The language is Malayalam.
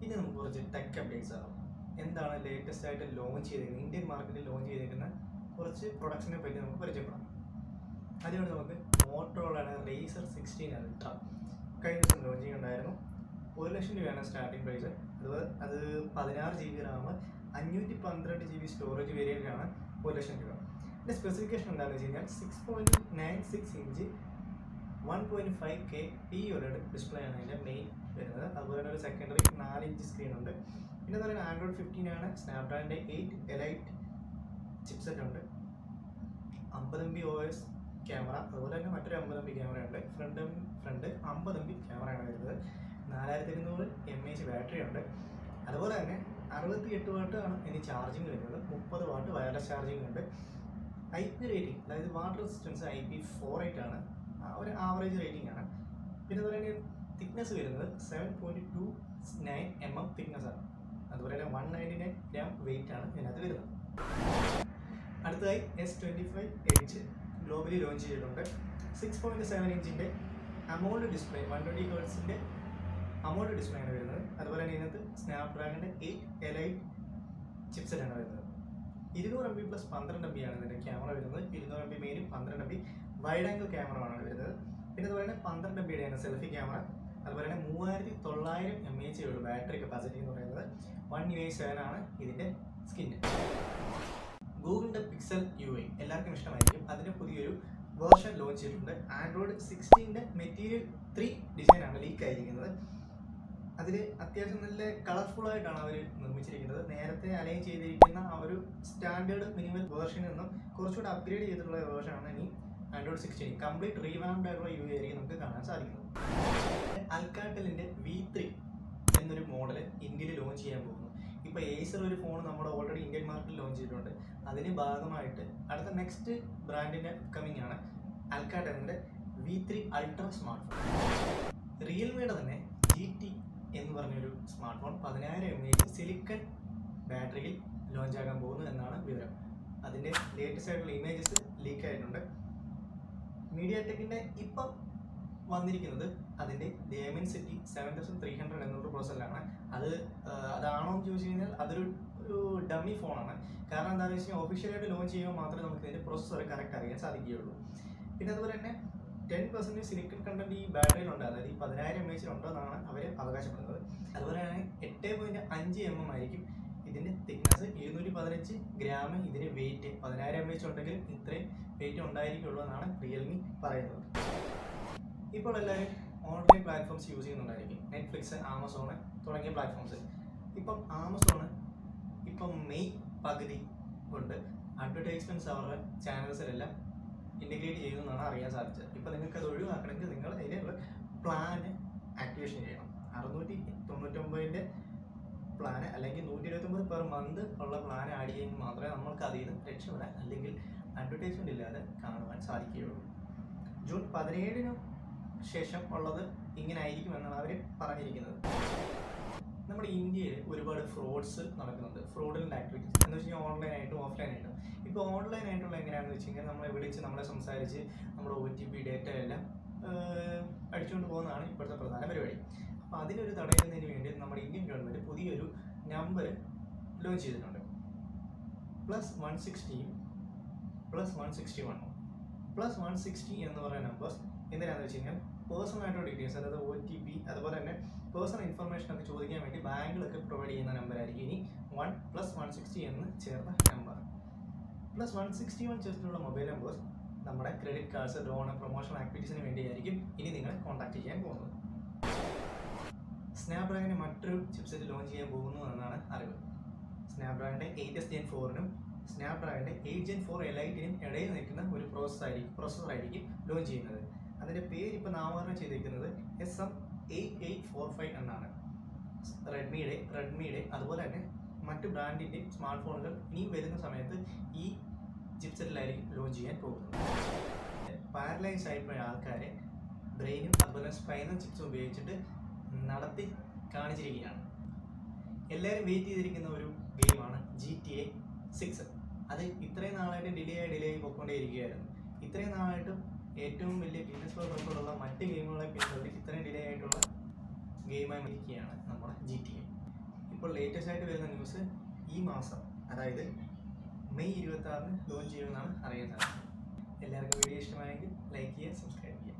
ഇനി നമുക്ക് കുറച്ച് ടെക് അപ്ഡേറ്റ്സ് ആകാം. എന്താണ് ലേറ്റസ്റ്റ് ആയിട്ട് ലോഞ്ച് ചെയ്തേക്കുന്നത്, ഇന്ത്യൻ മാർക്കറ്റിൽ ലോഞ്ച് ചെയ്തേക്കുന്ന കുറച്ച് പ്രൊഡക്ട്സിനെ പറ്റി നമുക്ക് പരിചയപ്പെടാം. അതിനോട് നമുക്ക് മോട്ടോറോളയുടെ റേസർ 16 അൾട്ര കഴിഞ്ഞ ദിവസം ലോഞ്ചിങ് ഉണ്ടായിരുന്നു. 1,00,000 രൂപയാണ് സ്റ്റാർട്ടിംഗ് പ്രൈസ്. അത് 16 GB റാം, 512 GB സ്റ്റോറേജ് വേരിയൻ്റാണ് 1,00,000 രൂപ. ഇതിൻ്റെ സ്പെസിഫിക്കേഷൻ എന്താണെന്ന് വെച്ച് കഴിഞ്ഞാൽ 6.96 ഇഞ്ച് 1.5K TOLED ഡിസ്പ്ലേ ആണ് ഇതിൻ്റെ മെയിൻ വരുന്നത്. അതുപോലെ തന്നെ ഒരു സെക്കൻഡറി 4 ഇഞ്ച് സ്ക്രീൻ ഉണ്ട്. പിന്നെ പറയുന്നത് ആൻഡ്രോയിഡ് 15 ആണ്. സ്നാപ്ഡ്രാഗണിൻ്റെ 8 എലൈറ്റ് ചിപ്സെറ്റ് ഉണ്ട്. 50 MB OS ക്യാമറ, അതുപോലെ തന്നെ മറ്റൊരു 50 MB ക്യാമറ ഉണ്ട്. ഫ്രണ്ട് 50 MB ക്യാമറയാണ് വരുന്നത്. 4200 mAh ബാറ്ററി ഉണ്ട്. അതുപോലെ തന്നെ 68 വാട്ട് ആണ് ഇനി ചാർജിങ് വരുന്നത്. 30 വാട്ട് വയർലെസ് ചാർജിങ് ഉണ്ട്. IP റേറ്റിംഗ്, അതായത് വാട്ടർ റെസിസ്റ്റൻസ് IP48 ആണ്. ഒരു ആവറേജ് റേറ്റിംഗ് ആണ്. പിന്നെ അതുപോലെ തന്നെ തിക്നെസ് വരുന്നത് 7.29 mm തിക്നെസ് ആണ്. അതുപോലെ തന്നെ 199 gram വെയിറ്റ് ആണ് ഇതിനകത്ത് വരുന്നത്. അടുത്തതായി S25 Edge ഗ്ലോബലി ലോഞ്ച് ചെയ്തിട്ടുണ്ട്. 6.7 ഇഞ്ചിൻ്റെ AMOLED display, 120 Hz AMOLED display ആണ് വരുന്നത്. അതുപോലെ തന്നെ ഇതിനകത്ത് സ്നാപ്ഡ്രാഗണിൻ്റെ 8 എലൈറ്റ് ചിപ്സെറ്റ് ആണ് വരുന്നത്. 200 MB + 12 MB ആണ് ഇതിൻ്റെ ക്യാമറ വരുന്നത്. 200 MB മെയിനും 12 MB wide angle camera ആണ് വരുന്നത്. പിന്നെ അതുപോലെ തന്നെ 12 MB ആണ് സെൽഫി ക്യാമറ. അതുപോലെ തന്നെ 3900 mAh ഉള്ള ബാറ്ററി കപ്പാസിറ്റി എന്ന് പറയുന്നത്. 1UI7 ആണ് ഇതിൻ്റെ സ്കിന്ന്. ഗൂഗിളിൻ്റെ പിക്സൽ UI എല്ലാവർക്കും ഇഷ്ടമായിരിക്കും. അതിൻ്റെ പുതിയൊരു വേർഷൻ ലോഞ്ച് ചെയ്തിട്ടുണ്ട്. ആൻഡ്രോയിഡ് 16 മെറ്റീരിയൽ 3 ഡിസൈനാണ് ലീക്ക് ആയിരിക്കുന്നത്. അതിൽ അത്യാവശ്യം നല്ല കളർഫുള്ളായിട്ടാണ് അവർ നിർമ്മിച്ചിരിക്കുന്നത്. നേരത്തെ അലൈൻ ചെയ്തിരിക്കുന്ന ആ ഒരു സ്റ്റാൻഡേർഡ് മിനിമൽ വേർഷനിൽ നിന്നും കുറച്ചുകൂടെ അപ്ഗ്രേഡ് ചെയ്തിട്ടുള്ള വേർഷനാണ് ഇനി ആൻഡ്രോയിഡ് 16. കംപ്ലീറ്റ് റീവാംപ്ഡ് ആയിട്ടുള്ള UI ആയിരിക്കും നമുക്ക് കാണാൻ സാധിക്കുന്നത്. അൽക്കാറ്റലിൻ്റെ V3 എന്നൊരു മോഡൽ ഇന്ത്യയിൽ ലോഞ്ച് ചെയ്യാൻ പോകുന്നു. ഇപ്പോൾ ഏസർ ഒരു ഫോൺ നമ്മുടെ ഓൾറെഡി ഇന്ത്യൻ മാർക്കറ്റിൽ ലോഞ്ച് ചെയ്തിട്ടുണ്ട്. അതിന് ഭാഗമായിട്ട് അടുത്ത നെക്സ്റ്റ് ബ്രാൻഡിൻ്റെ കമ്മിങ് ആണ് അൽക്കാറ്റലിൻ്റെ V3 അൾട്ര സ്മാർട്ട് ഫോൺ. റിയൽമിയുടെ തന്നെ GT എന്ന് പറഞ്ഞൊരു സ്മാർട്ട് ഫോൺ 10000 mAh സിലിക്കൺ ബാറ്ററിയിൽ ലോഞ്ച് ആകാൻ പോകുന്നു എന്നാണ് വിവരം. അതിൻ്റെ ലേറ്റസ്റ്റ് ആയിട്ടുള്ള ഇമേജസ് ലീക്ക് ആയിട്ടുണ്ട്. മീഡിയാടെക്കിൻ്റെ ഇപ്പം വന്നിരിക്കുന്നത് അതിൻ്റെ Dimensity 7300 എന്നൊരു പ്രോസസ്സറാണ്. അതാണോ എന്ന് ചോദിച്ചു കഴിഞ്ഞാൽ അതൊരു ഡമ്മി ഫോണാണ്. കാരണം എന്താണെന്ന് വെച്ച് കഴിഞ്ഞാൽ ഒഫീഷ്യലായിട്ട് ലോഞ്ച് ചെയ്യുമ്പോൾ മാത്രമേ നമുക്ക് ഇതിൻ്റെ പ്രോസസ്സർ കറക്റ്റ് അറിയാൻ സാധിക്കുകയുള്ളൂ. പിന്നെ അതുപോലെ തന്നെ 10% സിലിക്കൺ കണ്ടന്റ് ഈ ബാറ്ററിയിലുണ്ട്. അതായത് ഈ 10000 mAh ഉണ്ടെന്നാണ് അവർ അവകാശപ്പെടുന്നത്. അതുപോലെ തന്നെ 8.5 mm ആയിരിക്കും ഇതിൻ്റെ തിക്നെസ്. 215 gram ഇതിന് വെയിറ്റ്. 10000 mAh ഉണ്ടെങ്കിലും ഇത്രയും വെയിറ്റ് ഉണ്ടായിരിക്കുള്ളൂ എന്നാണ് റിയൽമി പറയുന്നത്. ഇപ്പോൾ എല്ലാവരും ഓൺലൈൻ പ്ലാറ്റ്ഫോംസ് യൂസ് ചെയ്യുന്നുണ്ടായിരിക്കും. നെറ്റ്ഫ്ലിക്സ്, ആമസോൺ തുടങ്ങിയ പ്ലാറ്റ്ഫോംസ്. ഇപ്പം ആമസോൺ മെയ് പകുതി കൊണ്ട് അഡ്വർടൈസ്മെൻറ്റ്സ് അവരുടെ ചാനൽസിലെല്ലാം ഇൻറ്റഗ്രേറ്റ് ചെയ്യുന്നതെന്നാണ് അറിയാൻ സാധിച്ചത്. ഇപ്പോൾ നിങ്ങൾക്ക് അത് ഒഴിവാക്കണമെങ്കിൽ നിങ്ങൾ അതിനുള്ള പ്ലാന് ആക്ടിവേഷൻ ചെയ്യണം. 699 പ്ലാന് അല്ലെങ്കിൽ 129 പെർ മന്ത് ഉള്ള പ്ലാൻ ആഡ് ചെയ്യുമ്പോൾ മാത്രമേ നമ്മൾക്ക് അതിൽ നിന്ന് രക്ഷപ്പെടാൻ, അല്ലെങ്കിൽ അഡ്വർടൈസ്മെൻറ്റ് ഇല്ലാതെ കാണുവാൻ സാധിക്കുകയുള്ളൂ. ജൂൺ 17 ശേഷം ഉള്ളത് ഇങ്ങനെ ആയിരിക്കും എന്നാണ് അവർ പറഞ്ഞിരിക്കുന്നത്. നമ്മുടെ ഇന്ത്യയിൽ ഒരുപാട് ഫ്രോഡ്സ് നടക്കുന്നുണ്ട്. ഫ്രോഡുലൻ്റ് ആക്ടിവിറ്റീസ് എന്ന് വെച്ച് കഴിഞ്ഞാൽ ഓൺലൈനായിട്ടും ഓഫ്ലൈനായിട്ടും. ഇപ്പോൾ ഓൺലൈനായിട്ടുള്ള എങ്ങനെയാണെന്ന് വെച്ച് കഴിഞ്ഞാൽ നമ്മളെ വിളിച്ച് നമ്മളെ സംസാരിച്ച് നമ്മുടെ OTP ഡേറ്റ എല്ലാം അടിച്ചുകൊണ്ട് പോകുന്നതാണ് ഇപ്പോഴത്തെ പ്രധാന പരിപാടി. അപ്പോൾ അതിനൊരു തടയുന്നതിന് വേണ്ടി നമ്മുടെ ഇന്ത്യൻ ഗവൺമെൻറ് പുതിയൊരു നമ്പർ ലോഞ്ച് ചെയ്തിട്ടുണ്ട്. +160 +161 +160 എന്ന് പറയുന്ന നമ്പേഴ്സ് എന്തിനാണെന്ന് വെച്ച് കഴിഞ്ഞാൽ പേഴ്സണൽ ആയിട്ടുള്ള ഡീറ്റെയിൽസ്, അതായത് OTP, അതുപോലെ തന്നെ പേഴ്സണൽ ഇൻഫർമേഷൻ ഒക്കെ ചോദിക്കാൻ വേണ്ടി ബാങ്കുകളൊക്കെ പ്രൊവൈഡ് ചെയ്യുന്ന നമ്പറായിരിക്കും ഇനി 1+160 എന്ന് ചേർന്ന നമ്പർ. +161 ചേർത്തിട്ടുള്ള മൊബൈൽ നമ്പേഴ്സ് നമ്മുടെ ക്രെഡിറ്റ് കാർഡ്സ്, ലോൺ, പ്രൊമോഷണൽ ആക്ടിവിറ്റീസിന് വേണ്ടിയായിരിക്കും ഇനി നിങ്ങളെ കോൺടാക്ട് ചെയ്യാൻ പോകുന്നത്. സ്നാപ്ഡ്രാഗണിൻ്റെ മറ്റൊരു ചിപ്സെറ്റ് ലോഞ്ച് ചെയ്യാൻ പോകുന്നു എന്നാണ് അറിവ്. സ്നാപ്ഡ്രാഗണിൻ്റെ 8s Gen 4നും സ്നാപ്ഡ്രാഗണിൻ്റെ 8 Gen 4 എലൈറ്റിനും ഇടയിൽ നിൽക്കുന്ന ഒരു പ്രോസസ്സറായിരിക്കും ലോഞ്ച് ചെയ്യുന്നത്. അതിൻ്റെ പേര് ഇപ്പോൾ നാമകരണം ചെയ്തിരിക്കുന്നത് SM8845 എന്നാണ്. റെഡ്മിയുടെ അതുപോലെ തന്നെ മറ്റ് ബ്രാൻഡിൻ്റെ സ്മാർട്ട് ഫോണുകൾ ഇനിയും വരുന്ന സമയത്ത് ഈ ചിപ്സെറ്റിലായിരിക്കും ലോഞ്ച് ചെയ്യാൻ പോകുന്നത്. പാരലൈസ് ആയിട്ടുള്ള ആൾക്കാരെ ബ്രെയിനും അതുപോലെ സ്പൈനൽ ചിപ്സും ഉപയോഗിച്ചിട്ട് നടത്തി കാണിച്ചിരിക്കുകയാണ്. എല്ലാവരും വെയിറ്റ് ചെയ്തിരിക്കുന്ന ഒരു ഗെയിമാണ് GTA 6. അത് ഇത്രയും നാളായിട്ട് ഡിലേ ആയി പോയിക്കൊണ്ടേയിരിക്കുകയായിരുന്നു. ഇത്രയും നാളായിട്ടും ഏറ്റവും വലിയ ഗിന്നസ് വേൾഡ് റെക്കോർഡുള്ള മറ്റ് ഗെയിമുകളെ പിന്നിൽ ഇത്രയും ഡിലേ ആയിട്ടുള്ള ഗെയിമായി ഇരിക്കുകയാണ് നമ്മുടെ GTA. ഇപ്പോൾ ലേറ്റസ്റ്റ് ആയിട്ട് വരുന്ന ന്യൂസ് ഈ മാസം, അതായത് മെയ് 26-ന് ലോഞ്ച് ചെയ്യുമെന്നാണ് അറിയുന്നത്. എല്ലാവർക്കും വീഡിയോ ഇഷ്ടമായെങ്കിൽ ലൈക്ക് ചെയ്യുക, സബ്സ്ക്രൈബ് ചെയ്യുക.